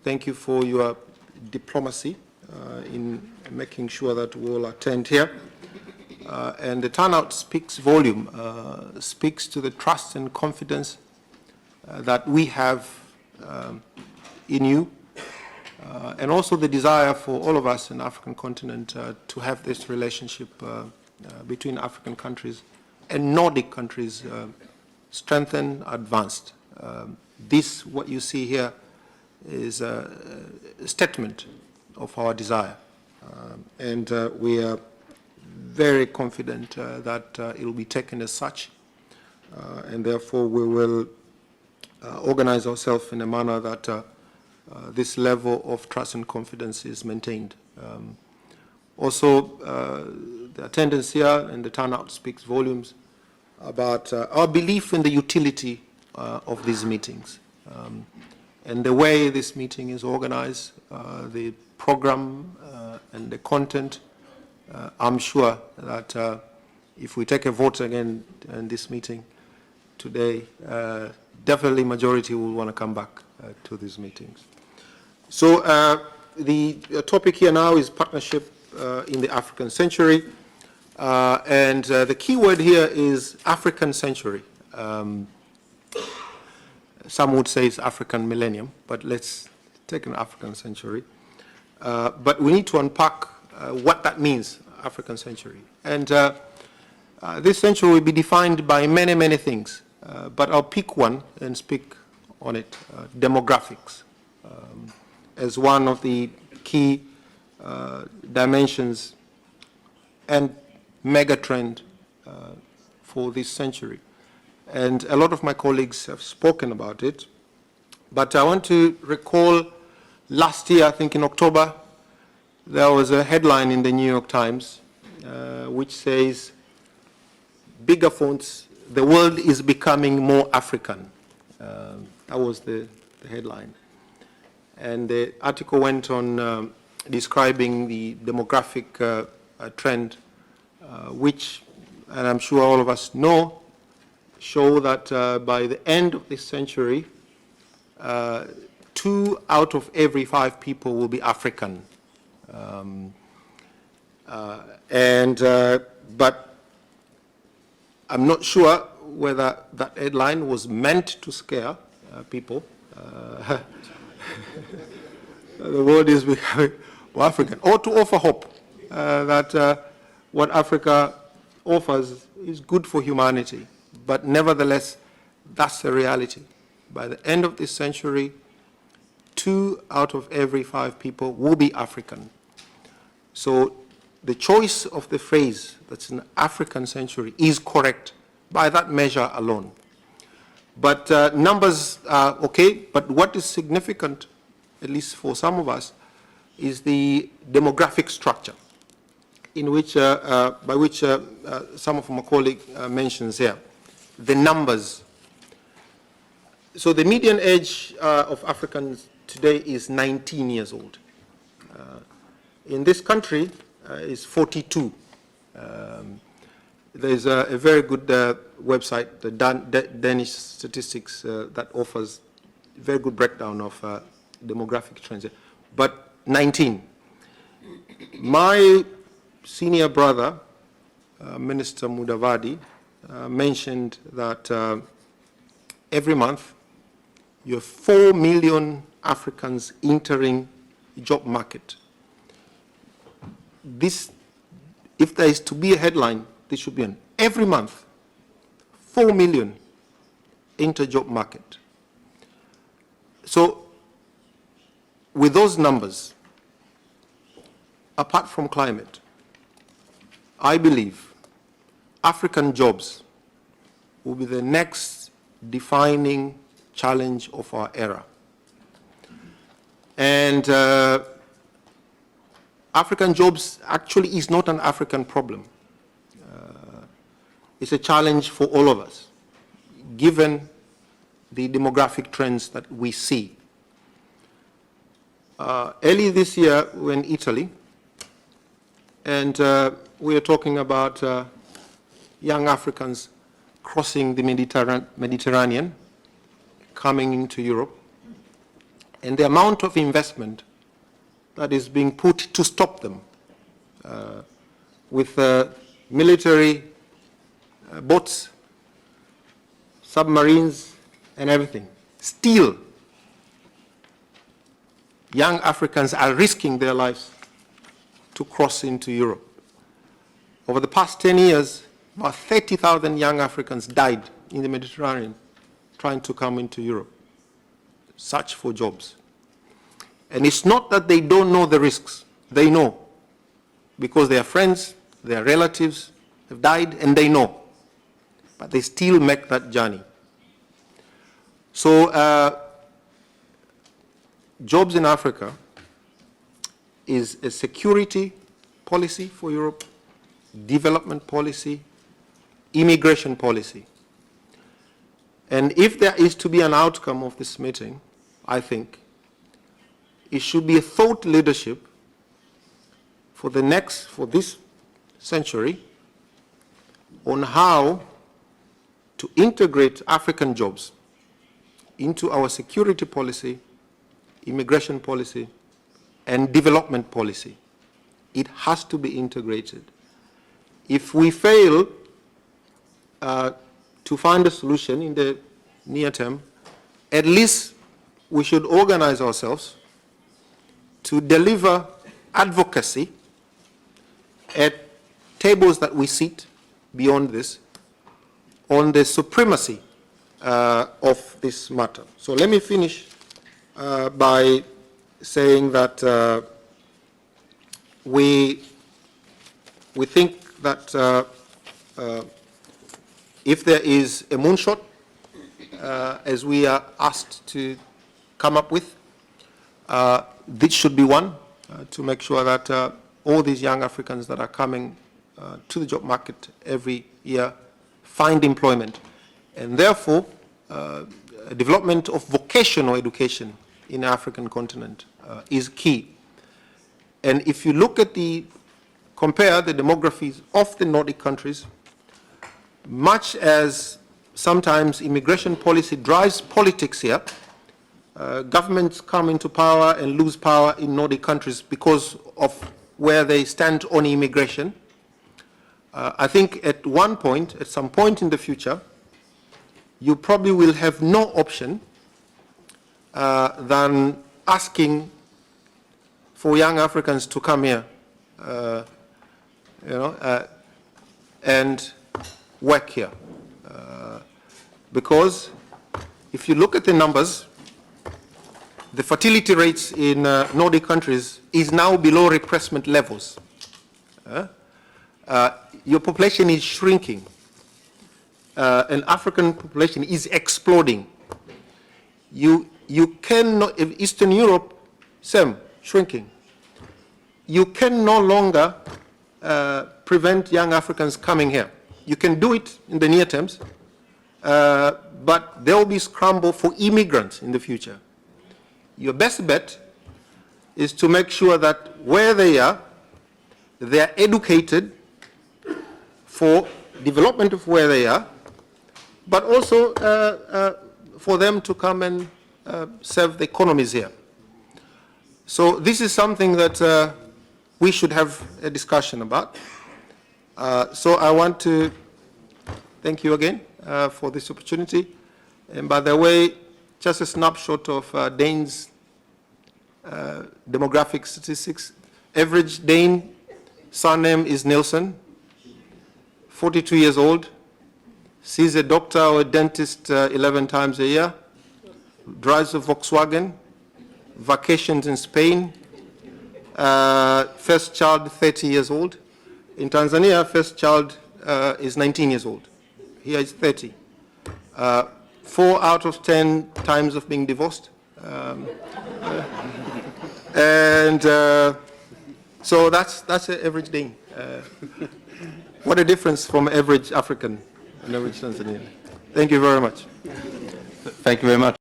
thank you for your diplomacy in making sure that we all attend here. And the turnout speaks volume, speaks to the trust and confidence that we have in you, and also the desire for all of us in the African continent to have this relationship between African countries and Nordic countries strengthened, advanced. This, what you see here, is a statement of our desire. And we are very confident that it will be taken as such. And therefore, we will organize ourselves in a manner that this level of trust and confidence is maintained. Also, the attendance here and the turnout speaks volumes about our belief in the utility of these meetings. And the way this meeting is organized, the program and the content, I'm sure that if we take a vote again in this meeting today, definitely majority will want to come back to these meetings. So the topic here now is partnership in the African century. And the key word here is African century. Some would say it's African millennium, but let's take an African century. But we need to unpack what that means, African century. And this century will be defined by many, many things. But I'll pick one and speak on it, demographics, as one of the key dimensions and mega trend for this century. And a lot of my colleagues have spoken about it. But I want to recall last year, I think in October, there was a headline in the New York Times which says, bigger fonts, the world is becoming more African. That was the headline. And the article went on describing the demographic trend, which, and I'm sure all of us know, show that by the end of this century, 2 out of every 5 people will be African. But I'm not sure whether that headline was meant to scare people. The world is becoming more African, or to offer hope that what Africa offers is good for humanity. But nevertheless, that's the reality. By the end of this century, 2 out of every 5 people will be African. So the choice of the phrase that's an African century is correct by that measure alone. But numbers are okay, but what is significant, at least for some of us, is the demographic structure, in which, by which some of my colleagues mentions here. The numbers. So the median age of Africans today is 19 years old. In this country, is 42. There's a very good website, the Danish statistics, that offers a very good breakdown of demographic trends. But 19. My senior brother, Minister Mudavadi, mentioned that every month you have 4 million Africans entering the job market. This, if there is to be a headline, this should be on every month, 4 million enter job market. So with those numbers, apart from climate, I believe African jobs will be the next defining challenge of our era. And African jobs actually is not an African problem. It's a challenge for all of us, given the demographic trends that we see. Early this year, we were in Italy, and we are talking about young Africans crossing the Mediterranean, coming into Europe. and the amount of investment that is being put to stop them with military boats, submarines, and everything. Still, young Africans are risking their lives to cross into Europe. Over the past 10 years, about 30,000 young Africans died in the Mediterranean trying to come into Europe, search for jobs. And it's not that they don't know the risks. They know, because their friends, their relatives have died, and they know. But they still make that journey. So jobs in Africa is a security policy for Europe, development policy, immigration policy. And if there is to be an outcome of this meeting, I think it should be a thought leadership for this century on how to integrate African jobs into our security policy, immigration policy, and development policy. It has to be integrated. If we fail to find a solution in the near term, at least we should organize ourselves to deliver advocacy at tables that we sit beyond this on the supremacy of this matter. So let me finish by saying that we think that if there is a moonshot, as we are asked to come up with, this should be one to make sure that all these young Africans that are coming to the job market every year find employment. And therefore, development of vocational education in the African continent is key. And if you look at compare the demographies of the Nordic countries, much as sometimes immigration policy drives politics here, governments come into power and lose power in Nordic countries because of where they stand on immigration. I think at some point in the future, you probably will have no option than asking for young Africans to come here, and work here. Because if you look at the numbers, the fertility rates in Nordic countries is now below replacement levels. Your population is shrinking. And African population is exploding. You cannot, Eastern Europe, same, shrinking. You can no longer prevent young Africans coming here. You can do it in the near terms, but there will be scramble for immigrants in the future. Your best bet is to make sure that where they are educated for development of where they are, but also for them to come and serve the economies here. So this is something that we should have a discussion about. So I want to thank you again for this opportunity. And by the way, just a snapshot of Dane's demographic statistics. Average Dane surname is Nielsen, 42 years old, sees a doctor or a dentist 11 times a year, drives a Volkswagen, vacations in Spain, first child 30 years old. In Tanzania, first child is 19 years old. Here is 30. 4 out of 10 times of being divorced. So that's an average Dane. What a difference from average African and average Tanzanian. Thank you very much. Thank you very much.